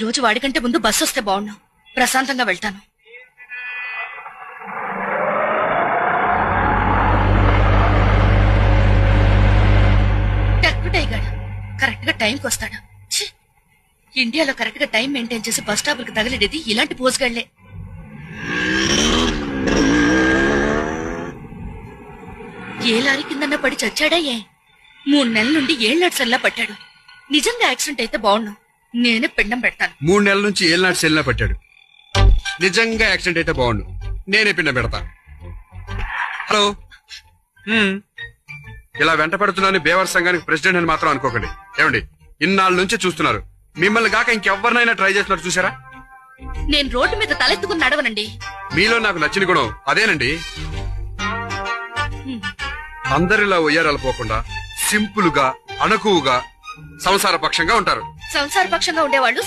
రోజు వాడికంటే ముందు బస్సు వస్తే బాగుండు. ప్రశాంతంగా వెళ్తాను. టైగాడు కరెక్ట్ గా టైంకి వస్తాడు. ఇండియాలో కరెక్ట్ గా టైం మెయింటైన్ చేసి బస్ స్టాప్ కి తగిలేది ఇలాంటి పోస్గాళ్లే. ఏ లారీ కిందన్నా పడి చచ్చాడా? 3 నెలల నుండి ఏళ్నాడ్సల్లా పట్టాడు. నిజంగా యాక్సిడెంట్ అయితే బాగుండు. నేనే పిండం పెడతాను. 3 నెలల నుంచి ఏళ్నాడ్సల్లా పట్టాడు. నిజంగా యాక్సిడెంట్ అయితే బాగుండు. నేనే పిండం పెడతా. హలో, ఇలా వెంట పడుతున్నాను బేవర్ సంఘానికి ప్రెసిడెంట్ అని మాత్రం అనుకోకండి. ఏమండి, ఇన్నాళ్ళ నుంచి చూస్తున్నారు. మిమ్మల్ని కాక ఇంకెవ్వరినైనా ట్రై చేస్తున్నారు చూసారా? నేను రోడ్డు మీద తలెత్తుకుని నడవనండి. మీలో నాకు నచ్చిన గుణం అదేనండి. అందరిలా ఉయ్యారాలు పోకుండా సింపుల్ గా అణకువగా సంసార పక్షంగా ఉంటారు. సంసార పక్షంగా ఉండేవాళ్ళు